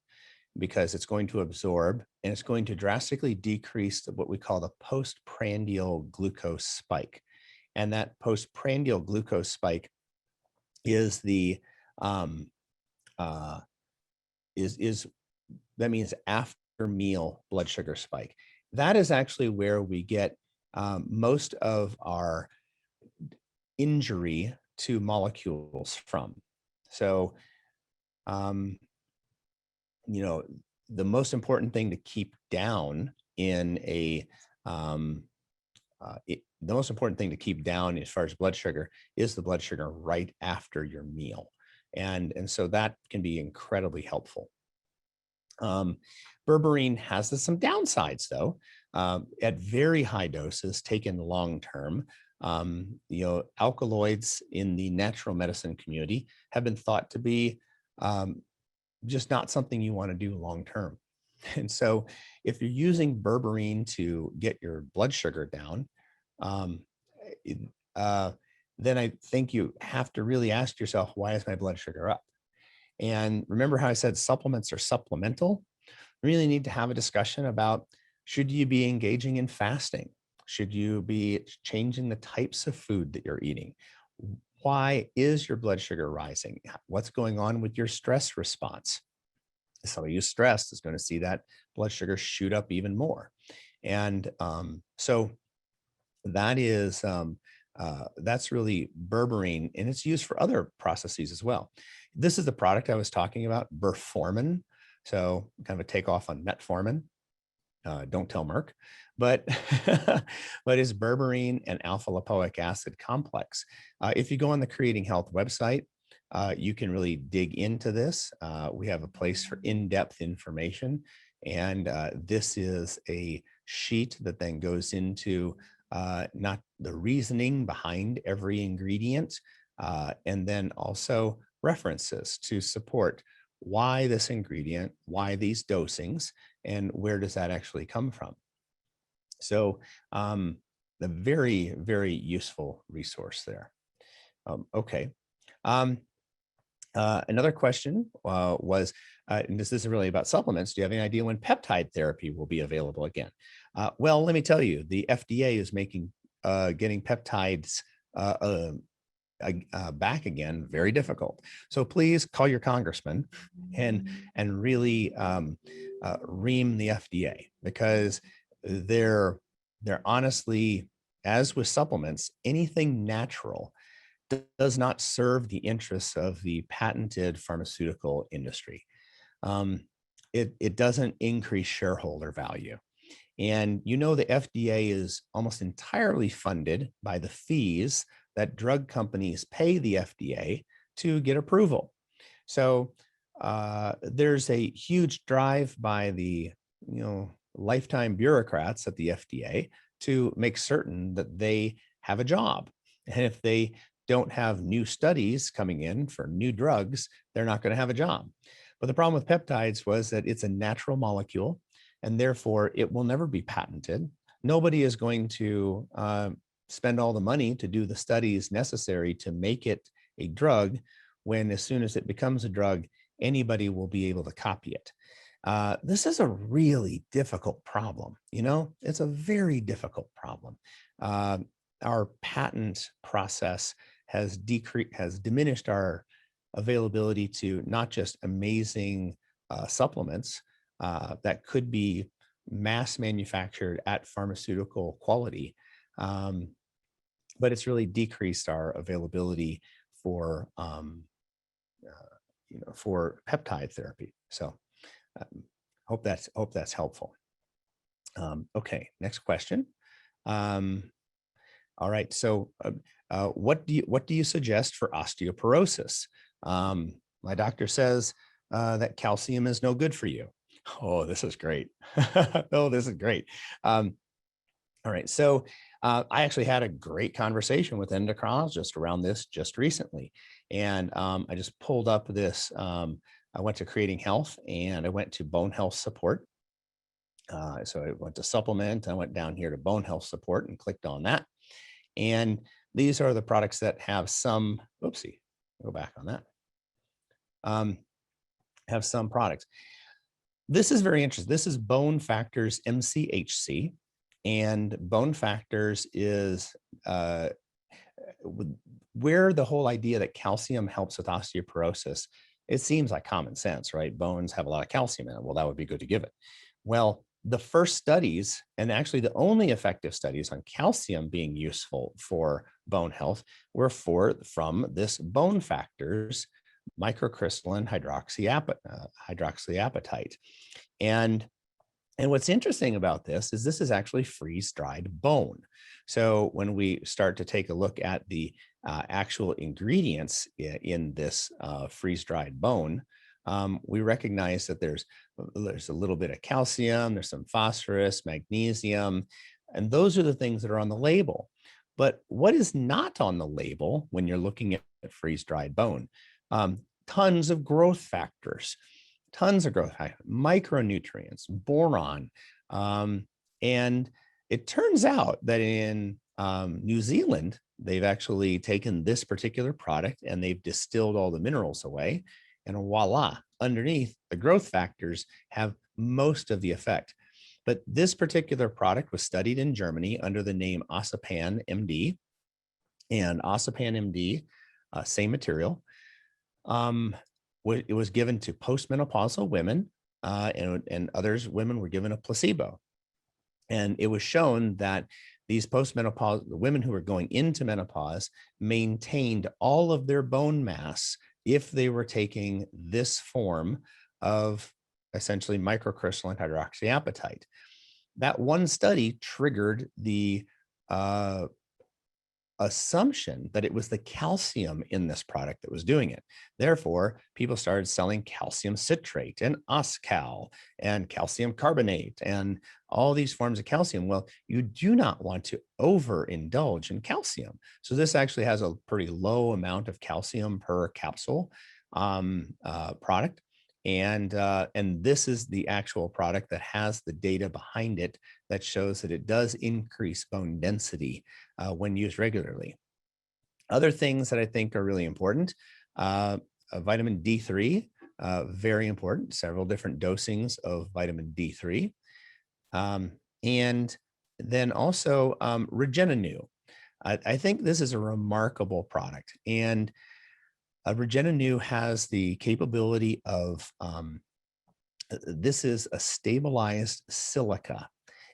because it's going to absorb and it's going to drastically decrease what we call the postprandial glucose spike. And that postprandial glucose spike is the that means after meal blood sugar spike. That is actually where we get most of our injury to molecules from. So, the most important thing to keep down in the most important thing to keep down as far as blood sugar is the blood sugar right after your meal. And so that can be incredibly helpful. Berberine has some downsides though. At very high doses taken long term, alkaloids in the natural medicine community have been thought to be just not something you want to do long term. And so if you're using berberine to get your blood sugar down, then I think you have to really ask yourself, why is my blood sugar up? And remember how I said supplements are supplemental? We really need to have a discussion about, should you be engaging in fasting? Should you be changing the types of food that you're eating? Why is your blood sugar rising? What's going on with your stress response? Somebody who's stressed is going to see that blood sugar shoot up even more. And so that is, that's really berberine, and it's used for other processes as well. This is the product I was talking about, Berformin. So kind of a takeoff on metformin. Don't tell Merck, but but it's berberine and alpha lipoic acid complex. If you go on the Creating Health website, you can really dig into this. We have a place for in-depth information, and this is a sheet that then goes into not the reasoning behind every ingredient, and then also references to support why this ingredient, why these dosings, and where does that actually come from. So the very, very useful resource there. Okay. Another question was, and this is really about supplements. Do you have any idea when peptide therapy will be available again? Well, let me tell you, the FDA is making getting peptides back again very difficult. So please call your congressman and really ream the FDA, because they're honestly, as with supplements, anything natural does not serve the interests of the patented pharmaceutical industry. It doesn't increase shareholder value. And the FDA is almost entirely funded by the fees that drug companies pay the FDA to get approval. So there's a huge drive by the lifetime bureaucrats at the FDA to make certain that they have a job. And if they don't have new studies coming in for new drugs, they're not going to have a job. But the problem with peptides was that it's a natural molecule, and therefore it will never be patented. Nobody is going to spend all the money to do the studies necessary to make it a drug, when as soon as it becomes a drug, anybody will be able to copy it. This is a really difficult problem. It's a very difficult problem. Uh, our patent process has diminished our availability to not just amazing supplements that could be mass manufactured at pharmaceutical quality, um, but it's really decreased our availability for for peptide therapy. So um, hope that's helpful. Okay, next question. Um, all right, so what do you suggest for osteoporosis? My doctor says that calcium is no good for you. Oh, this is great. Oh, this is great. Um, all right. So I actually had a great conversation with endocrinologist around this just recently. And I just pulled up this. I went to Creating Health and I went to Bone Health Support. So I went to supplement. I went down here to Bone Health Support and clicked on that. And these are the products that have some, oopsie, go back on that, have some products. This is very interesting. This is Bone Factors MCHC. And Bone Factors is where the whole idea that calcium helps with osteoporosis, it seems like common sense, right? Bones have a lot of calcium in it. Well, that would be good to give it. Well, the first studies, and actually the only effective studies on calcium being useful for bone health, were from this Bone Factors microcrystalline hydroxyapatite. And what's interesting about this is actually freeze-dried bone. So when we start to take a look at the actual ingredients in this freeze-dried bone, we recognize that there's a little bit of calcium, there's some phosphorus, magnesium, and those are the things that are on the label. But what is not on the label when you're looking at freeze-dried bone? Tons of growth factors, micronutrients, boron. And it turns out that in New Zealand, they've actually taken this particular product and they've distilled all the minerals away. And voila, underneath, the growth factors have most of the effect. But this particular product was studied in Germany under the name Osapan MD. And Osapan MD, same material. It was given to postmenopausal women, and women were given a placebo. And it was shown that these postmenopausal women who were going into menopause maintained all of their bone mass if they were taking this form of essentially microcrystalline hydroxyapatite. That one study triggered the assumption that it was the calcium in this product that was doing it. Therefore, people started selling calcium citrate and Oscal and calcium carbonate and all these forms of calcium. Well, you do not want to overindulge in calcium. So this actually has a pretty low amount of calcium per capsule product. And this is the actual product that has the data behind it that shows that it does increase bone density when used regularly. Other things that I think are really important, vitamin D3, very important, several different dosings of vitamin D3. And then also Regenenew. I think this is a remarkable product. And Regenenew has the capability of, this is a stabilized silica.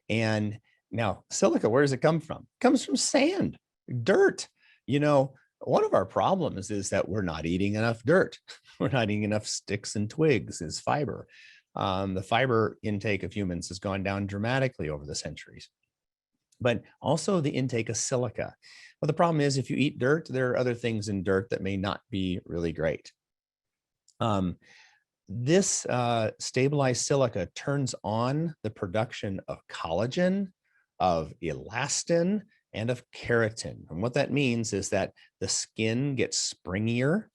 And now silica, where does it come from? It comes from sand, dirt. One of our problems is that we're not eating enough dirt. We're not eating enough sticks and twigs as fiber. The fiber intake of humans has gone down dramatically over the centuries, but also the intake of silica. Well, the problem is if you eat dirt, there are other things in dirt that may not be really great. This stabilized silica turns on the production of collagen, of elastin, and of keratin. And what that means is that the skin gets springier.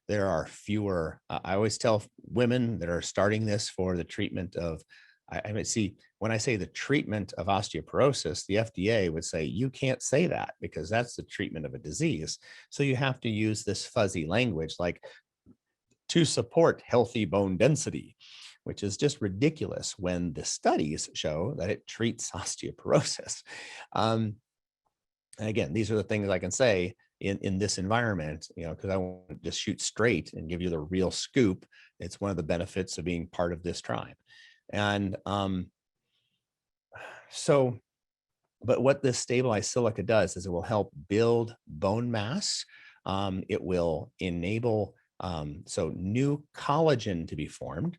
There are fewer, I always tell women that are starting this for the treatment of, I mean, see, when I say the treatment of osteoporosis, the FDA would say, you can't say that because that's the treatment of a disease. So you have to use this fuzzy language like to support healthy bone density. which is just ridiculous when the studies show that it treats osteoporosis. Um, and again, these are the things I can say in this environment, because I won't just shoot straight and give you the real scoop. It's one of the benefits of being part of this tribe. And so, but what this stabilized silica does is it will help build bone mass. It will enable so new collagen to be formed.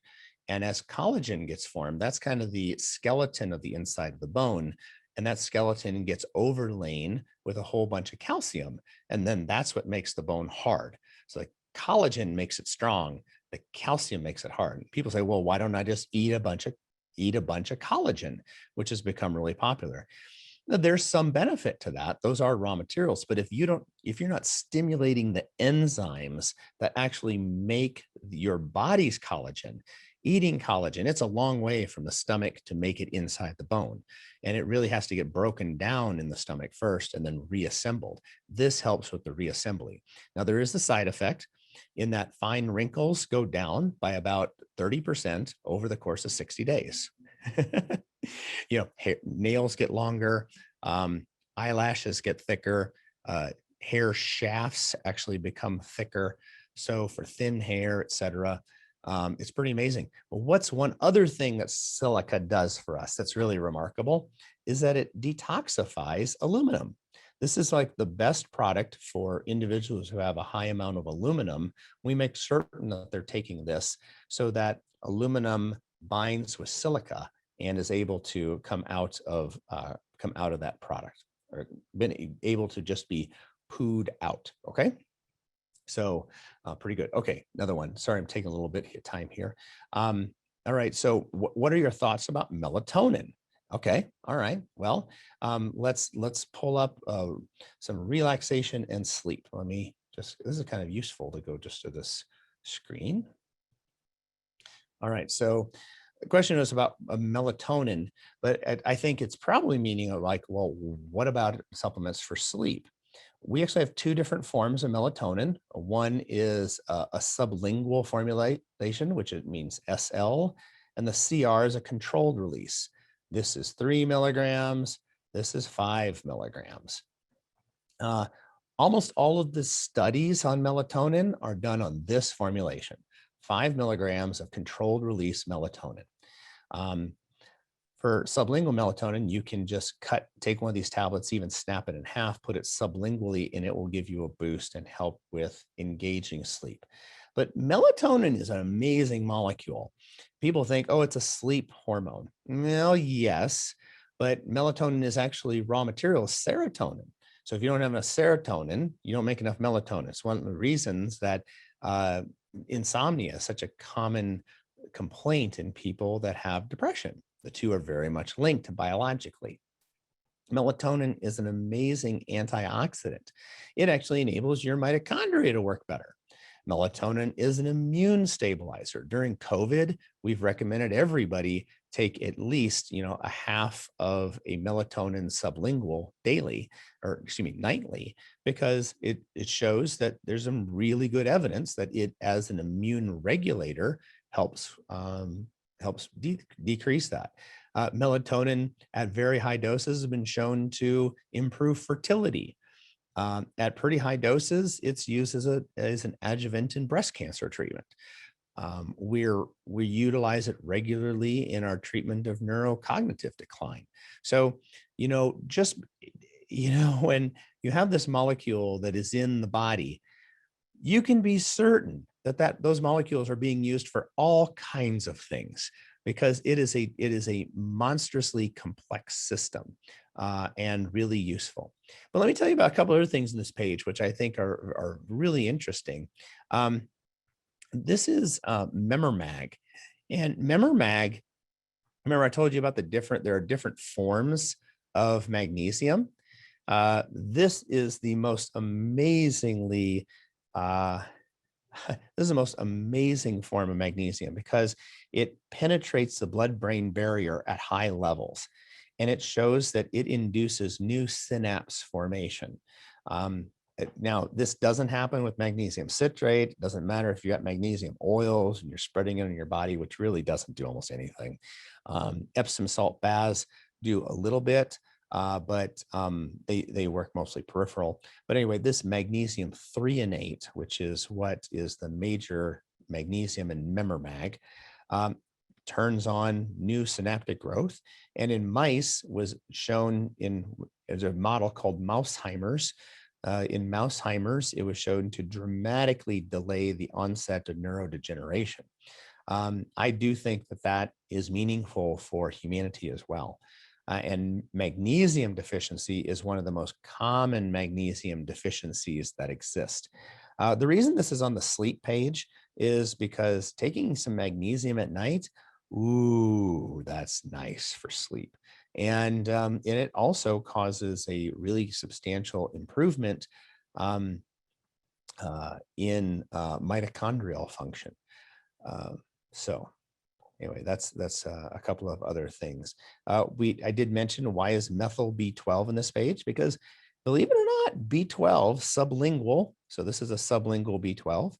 And as collagen gets formed, that's kind of the skeleton of the inside of the bone. And that skeleton gets overlain with a whole bunch of calcium. And then that's what makes the bone hard. So the collagen makes it strong. The calcium makes it hard. People say, well, why don't I just eat a bunch of collagen, which has become really popular? Now, there's some benefit to that. Those are raw materials. But if you're not stimulating the enzymes that actually make your body's collagen, eating collagen, it's a long way from the stomach to make it inside the bone. And it really has to get broken down in the stomach first and then reassembled. This helps with the reassembly. Now, there is the side effect in that fine wrinkles go down by about 30% over the course of 60 days. Nails get longer, eyelashes get thicker, hair shafts actually become thicker. So for thin hair, etc., it's pretty amazing. But what's one other thing that silica does for us that's really remarkable is that it detoxifies aluminum. This is like the best product for individuals who have a high amount of aluminum. We make certain that they're taking this so that aluminum binds with silica and is able to come out of that product, or been able to just be pooed out. Okay. So pretty good. Okay, another one. Sorry, I'm taking a little bit of time here. All right. So what are your thoughts about melatonin? Okay. All right. Well, let's pull up some relaxation and sleep. This is kind of useful to go just to this screen. All right. So the question is about melatonin, but I think it's probably meaning like, well, what about supplements for sleep? We actually have two different forms of melatonin. One is a sublingual formulation, which it means SL, and the CR is a controlled release. This is 3 milligrams. This is 5 milligrams. Almost all of the studies on melatonin are done on this formulation, 5 milligrams of controlled release melatonin. For sublingual melatonin, you can just take one of these tablets, even snap it in half, put it sublingually, and it will give you a boost and help with engaging sleep. But melatonin is an amazing molecule. People think, oh, it's a sleep hormone. Well, yes, but melatonin is actually raw material, serotonin. So if you don't have enough serotonin, you don't make enough melatonin. It's one of the reasons that insomnia is such a common complaint in people that have depression. The two are very much linked biologically. Melatonin is an amazing antioxidant. It actually enables your mitochondria to work better. Melatonin is an immune stabilizer. During COVID, we've recommended everybody take at least, a half of a melatonin sublingual daily, or excuse me, nightly, because it shows that there's some really good evidence that it, as an immune regulator, helps decrease that. Melatonin at very high doses has been shown to improve fertility. At pretty high doses, it's used as an adjuvant in breast cancer treatment. We utilize it regularly in our treatment of neurocognitive decline. So, when you have this molecule that is in the body, you can be certain that those molecules are being used for all kinds of things, because it is a monstrously complex system and really useful. But let me tell you about a couple other things in this page, which I think are really interesting. This is MemorMag, and MemorMag. Remember, I told you about there are different forms of magnesium. This is the most amazingly this is the most amazing form of magnesium because it penetrates the blood-brain barrier at high levels, and it shows that it induces new synapse formation. Now, this doesn't happen with magnesium citrate. It doesn't matter if you got magnesium oils and you're spreading it on your body, which really doesn't do almost anything. Epsom salt baths do a little bit, but they work mostly peripheral. But anyway, this magnesium threonate, which is what is the major magnesium in Memormag, turns on new synaptic growth. And in mice was shown as a model called Mouseheimer's. In Mouseheimer's, it was shown to dramatically delay the onset of neurodegeneration. I do think that that is meaningful for humanity as well. And magnesium deficiency is one of the most common magnesium deficiencies that exist. The reason this is on the sleep page is because taking some magnesium at night, ooh, that's nice for sleep. And it also causes a really substantial improvement in mitochondrial function. So anyway, that's a couple of other things. I did mention, why is methyl B12 in this page? Because believe it or not, B12 sublingual, so this is a sublingual B12,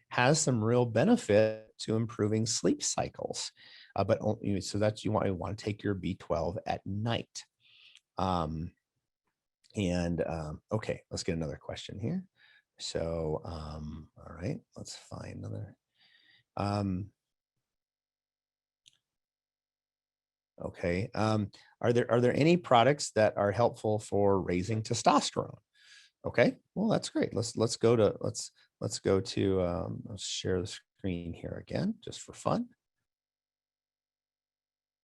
has some real benefit to improving sleep cycles. But only, so that's, you want to take your B12 at night. Okay, let's get another question here. So, all right, let's find another. Okay, are there any products that are helpful for raising testosterone? Okay, well, that's great. Let's go to let's share the screen here again, just for fun.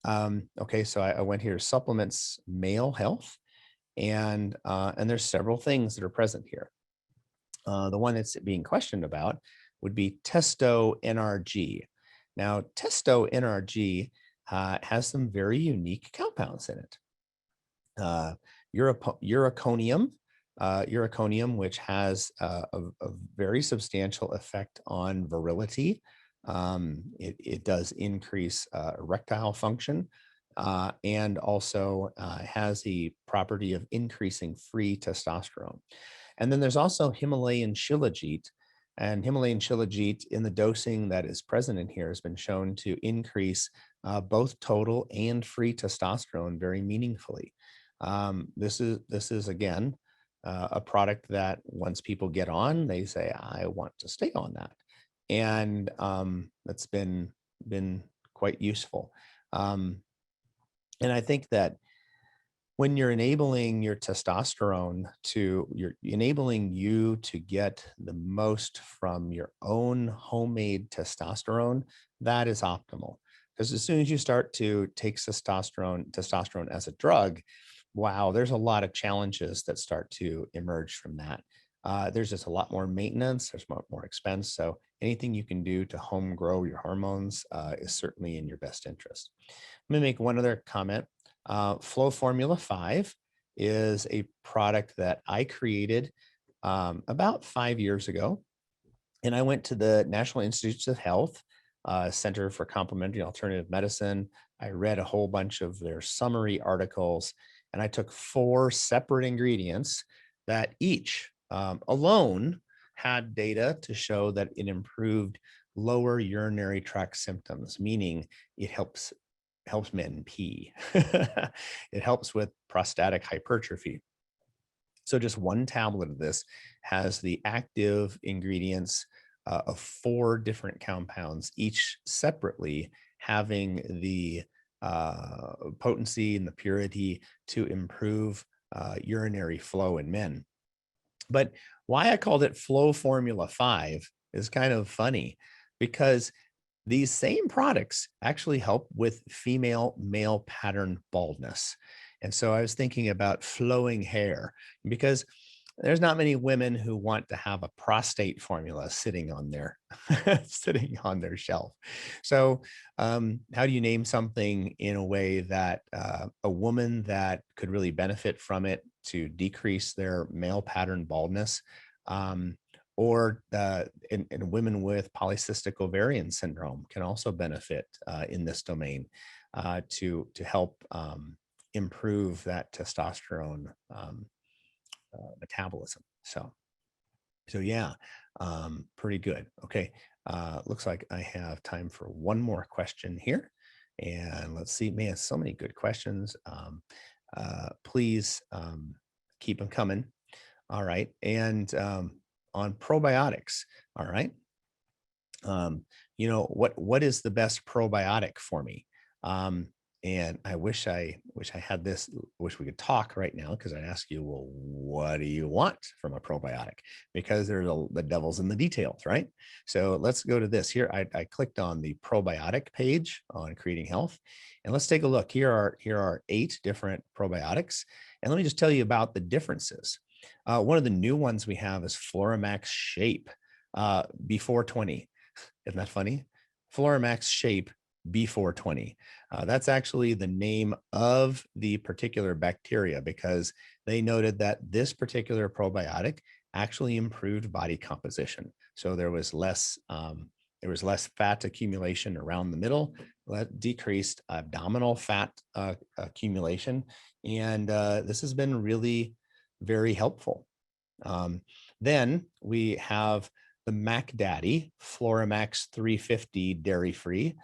Okay, so I went here, supplements male health, and there's several things that are present here. The one that's being questioned about would be testo NRG. Now, testo NRG has some very unique compounds in it. Uraconium, which has a very substantial effect on virility. It does increase erectile function, and also has the property of increasing free testosterone. And then there's also Himalayan shilajit. And Himalayan shilajit, in the dosing that is present in here, has been shown to increase both total and free testosterone very meaningfully. This is again a product that once people get on, they say, I want to stay on that. And that's been quite useful. And I think that when you're enabling your testosterone you're enabling you to get the most from your own homemade testosterone, that is optimal. Because as soon as you start to take testosterone as a drug, wow, there's a lot of challenges that start to emerge from that. There's just a lot more maintenance, there's more expense. So anything you can do to home grow your hormones is certainly in your best interest. I'm gonna make one other comment. Flow Formula 5 is a product that I created about 5 years ago. And I went to the National Institutes of Health, Center for Complementary Alternative Medicine. I read a whole bunch of their summary articles, and I took 4 separate ingredients that each alone had data to show that it improved lower urinary tract symptoms, meaning it helps men pee. It helps with prostatic hypertrophy. So just one tablet of this has the active ingredients of 4 different compounds, each separately having the potency and the purity to improve urinary flow in men. But why I called it Flow Formula 5 is kind of funny, because these same products actually help with female male pattern baldness. And so I was thinking about flowing hair, because there's not many women who want to have a prostate formula sitting on their sitting on their shelf. So how do you name something in a way that a woman that could really benefit from it to decrease their male pattern baldness, or in women with polycystic ovarian syndrome can also benefit in this domain to help improve that testosterone metabolism. So yeah, pretty good. Okay, looks like I have time for one more question here. And let's see, man, so many good questions. Please keep them coming. All right. And on probiotics, all right. What is the best probiotic for me? Um, and I wish I had this, wish we could talk right now, because I'd ask you, well, what do you want from a probiotic? Because there's the devil's in the details, right? So let's go to this here. I clicked on the probiotic page on Creating Health, and let's take a look. Here are 8 different probiotics, and let me just tell you about the differences. One of the new ones we have is Floramax Shape before 20. Isn't that funny? Floramax Shape B420. That's actually the name of the particular bacteria, because they noted that this particular probiotic actually improved body composition. So there was less fat accumulation around the middle, decreased abdominal fat accumulation, and this has been really very helpful. Then we have the Mac Daddy Floramax 350 dairy free.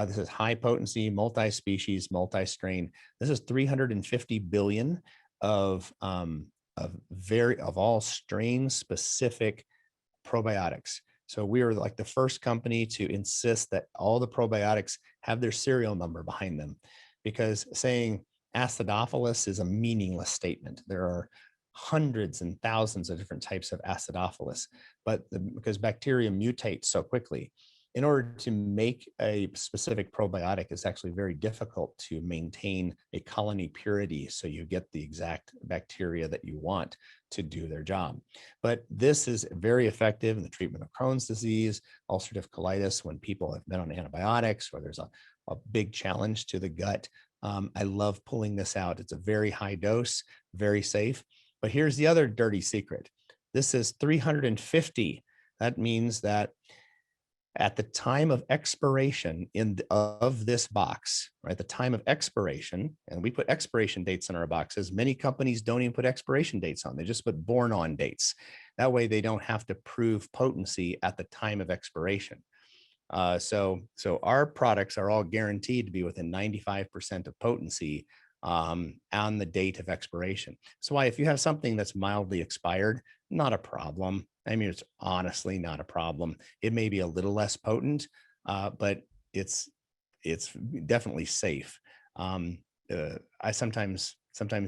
This is high potency, multi-species, multi-strain. This is 350 billion of all strain specific probiotics. So we are like the first company to insist that all the probiotics have their serial number behind them, because saying acidophilus is a meaningless statement. There are hundreds and thousands of different types of acidophilus, because bacteria mutate so quickly, in order to make a specific probiotic, it's actually very difficult to maintain a colony purity so you get the exact bacteria that you want to do their job. But this is very effective in the treatment of Crohn's disease, ulcerative colitis, when people have been on antibiotics or there's a big challenge to the gut. I love pulling this out. It's a very high dose, very safe. But here's the other dirty secret. This is 350. That means that at the time of expiration of this box, right? The time of expiration, and we put expiration dates on our boxes. Many companies don't even put expiration dates on. They just put born on dates. That way they don't have to prove potency at the time of expiration. So our products are all guaranteed to be within 95% of potency on the date of expiration. So why, if you have something that's mildly expired, not a problem. I mean, it's honestly not a problem. It may be a little less potent, but it's definitely safe. I sometimes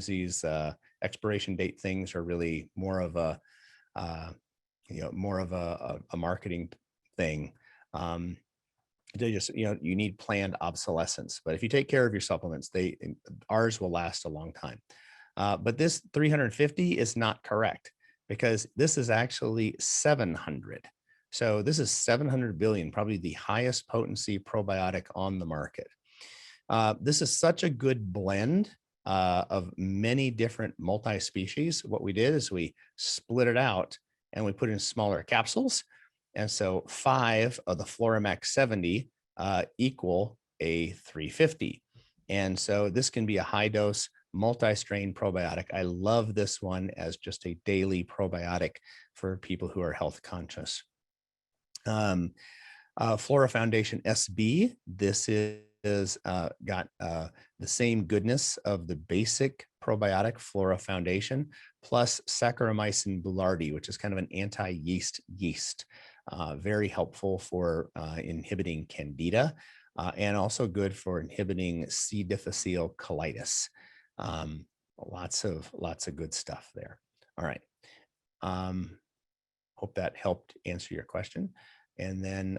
these expiration date things are really more of a marketing thing. They just, you need planned obsolescence. But if you take care of your supplements, ours will last a long time. But this 350 is not correct, because this is actually 700. So this is 700 billion, probably the highest potency probiotic on the market. This is such a good blend of many different multi-species. What we did is we split it out and we put it in smaller capsules. And so 5 of the Floramax 70 equal a 350. And so this can be a high dose multi-strain probiotic. I love this one as just a daily probiotic for people who are health conscious. Flora Foundation SB, this is got the same goodness of the basic probiotic Flora Foundation, plus Saccharomycin boulardii, which is kind of an anti-yeast yeast. Very helpful for inhibiting candida, and also good for inhibiting C. difficile colitis. Lots of good stuff there. All right. Hope that helped answer your question. And then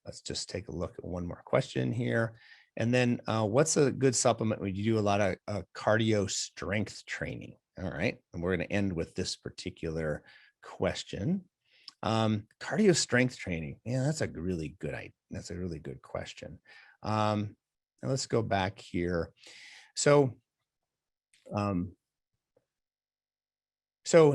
let's just take a look at one more question here. And then what's a good supplement when you do a lot of cardio strength training? All right. And we're going to end with this particular question. Cardio strength training. Yeah, that's a really good idea. That's a really good question. And let's go back here. So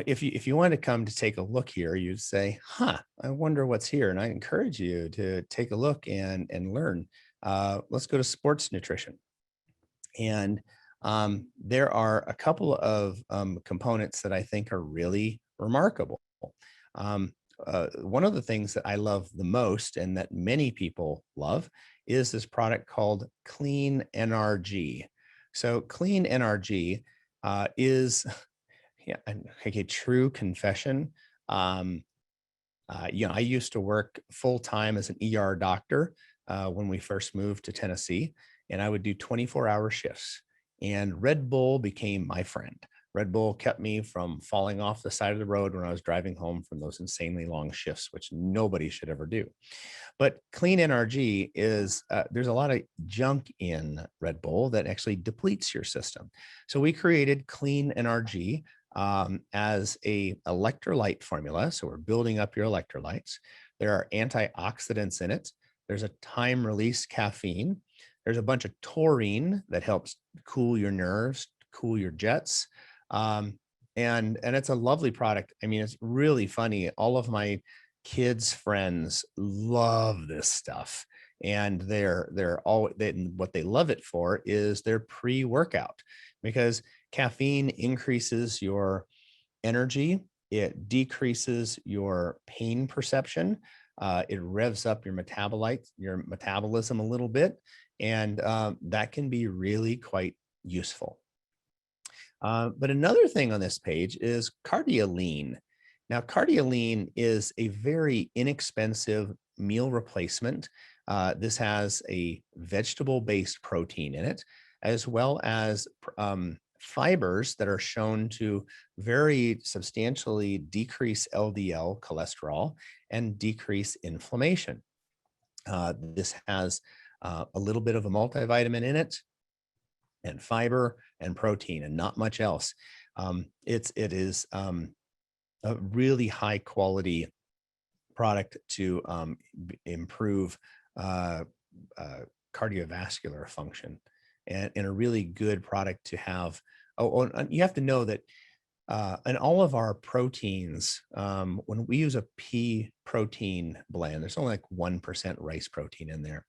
if you want to come to take a look here, you'd say, I wonder what's here. And I encourage you to take a look and learn. Let's go to sports nutrition. And there are a couple of components that I think are really, remarkable. One of the things that I love the most and that many people love is this product called Clean NRG. So Clean NRG is yeah, like a true confession. Um, I used to work full time as an ER doctor when we first moved to Tennessee, and I would do 24-hour shifts. And Red Bull became my friend. Red Bull kept me from falling off the side of the road when I was driving home from those insanely long shifts, which nobody should ever do. But Clean NRG is, there's a lot of junk in Red Bull that actually depletes your system. So we created Clean NRG as a electrolyte formula. So we're building up your electrolytes. There are antioxidants in it. There's a time release caffeine. There's a bunch of taurine that helps cool your nerves, cool your jets. And it's a lovely product. I mean, it's really funny. All of my kids' friends love this stuff. And what they love it for is their pre-workout, because caffeine increases your energy, it decreases your pain perception, it revs up your metabolism a little bit, and that can be really quite useful. But another thing on this page is Cardiolene. Now, Cardiolene is a very inexpensive meal replacement. This has a vegetable-based protein in it, as well as fibers that are shown to very substantially decrease LDL cholesterol and decrease inflammation. This has a little bit of a multivitamin in it, and fiber and protein, and not much else. It is a really high quality product to improve cardiovascular function, and a really good product to have. And you have to know that in all of our proteins, when we use a pea protein blend, there's only like 1% rice protein in there.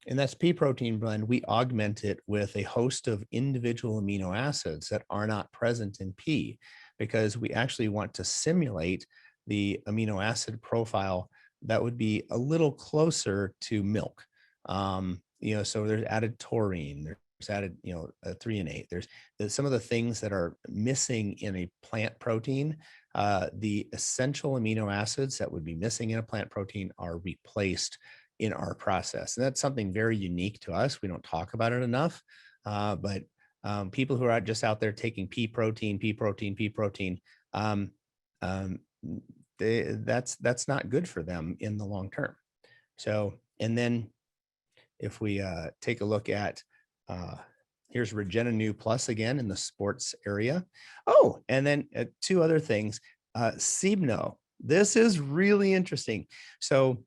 And that's pea protein blend, we augment it with a host of individual amino acids that are not present in pea, because we actually want to simulate the amino acid profile that would be a little closer to milk. So there's added taurine, there's added, threonate. There's some of the things that are missing in a plant protein. The essential amino acids that would be missing in a plant protein are replaced in our process. And that's something very unique to us. We don't talk about it enough, but people who are just out there taking pea protein, that's not good for them in the long term. So, and then if we take a look at, here's Regenew Plus again in the sports area. Oh, and then two other things, Sibno. This is really interesting. So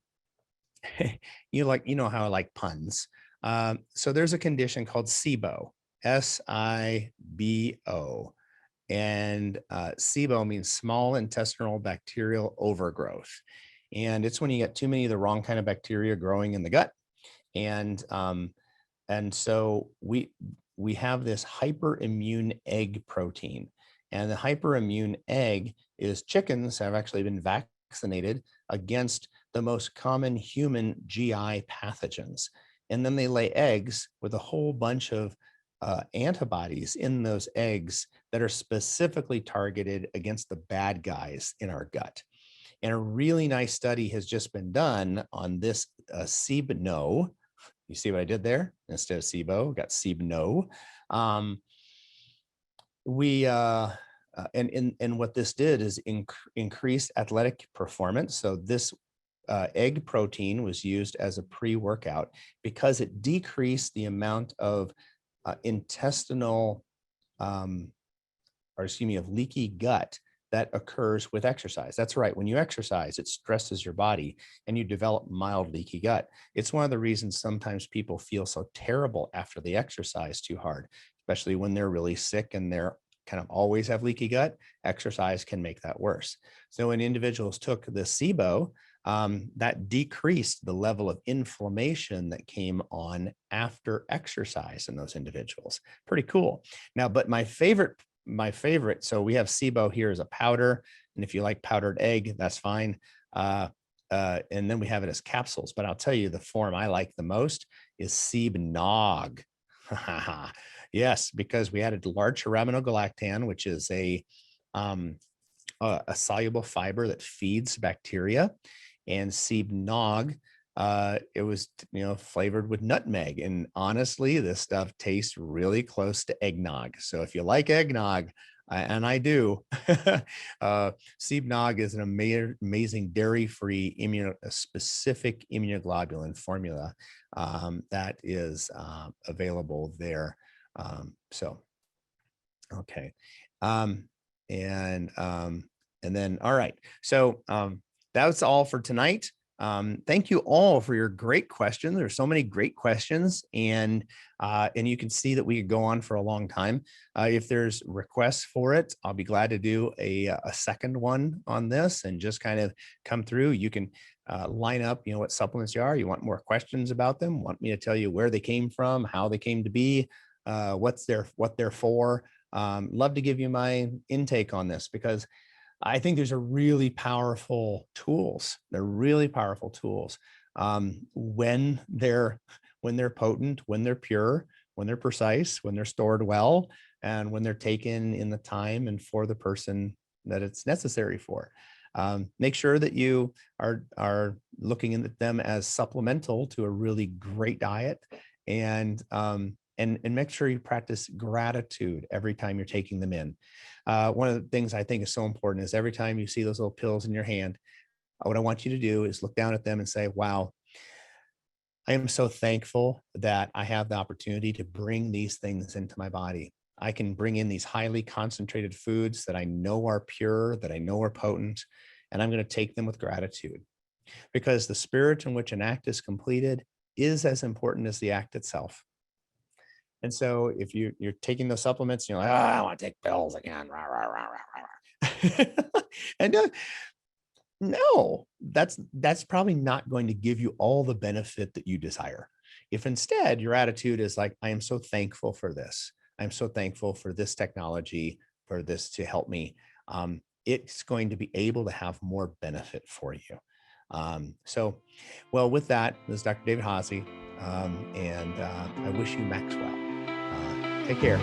you know how I like puns. So there's a condition called SIBO, SIBO. And SIBO means small intestinal bacterial overgrowth. And it's when you get too many of the wrong kind of bacteria growing in the gut. And so we have this hyperimmune egg protein. And the hyperimmune egg is chickens have actually been vaccinated against the most common human GI pathogens. And then they lay eggs with a whole bunch of antibodies in those eggs that are specifically targeted against the bad guys in our gut. And a really nice study has just been done on this Sibno. You see what I did there? Instead of SIBO, got Sibno. And what this did is increase athletic performance. So this egg protein was used as a pre-workout because it decreased the amount of intestinal, of leaky gut that occurs with exercise. That's right. When you exercise, it stresses your body and you develop mild leaky gut. It's one of the reasons sometimes people feel so terrible after they exercise too hard, especially when they're really sick and they're kind of always have leaky gut. Exercise can make that worse. So when individuals took the SIBO, that decreased the level of inflammation that came on after exercise in those individuals. Pretty cool. Now, but my favorite my favorite, so we have SIBO here as a powder, and if you like powdered egg, that's fine. And then we have it as capsules. But I'll tell you, the form I like the most is Seeb Nog. Yes, because we added large aramidogalactan, which is a soluble fiber that feeds bacteria, and Seeb Nog. It was, flavored with nutmeg. And honestly, this stuff tastes really close to eggnog. So if you like eggnog, and I do, Seeb Nog is an amazing dairy-free specific immunoglobulin formula that is available there. Okay. And then, all right. So that's all for tonight. Thank you all for your great questions. There's so many great questions, and you can see that we could go on for a long time. If there's requests for it, I'll be glad to do a second one on this and just kind of come through. You can line up, what supplements you are. You want more questions about them? Want me to tell you where they came from, how they came to be, what they're for? Love to give you my intake on this, because I think these are really powerful tools. They're really powerful tools when they're potent, when they're pure, when they're precise, when they're stored well, and when they're taken in the time and for the person that it's necessary for. Make sure that you are looking at them as supplemental to a really great diet, and make sure you practice gratitude every time you're taking them in. One of the things I think is so important is every time you see those little pills in your hand, what I want you to do is look down at them and say, wow, I am so thankful that I have the opportunity to bring these things into my body. I can bring in these highly concentrated foods that I know are pure, that I know are potent, and I'm going to take them with gratitude, because the spirit in which an act is completed is as important as the act itself. And so if you're taking those supplements, you're like, I want to take pills again. And no, that's probably not going to give you all the benefit that you desire. If instead your attitude is like, I am so thankful for this. I'm so thankful for this technology, for this to help me. It's going to be able to have more benefit for you. Well, with that, this is Dr. David Haase, and I wish you MaxWell. Take care.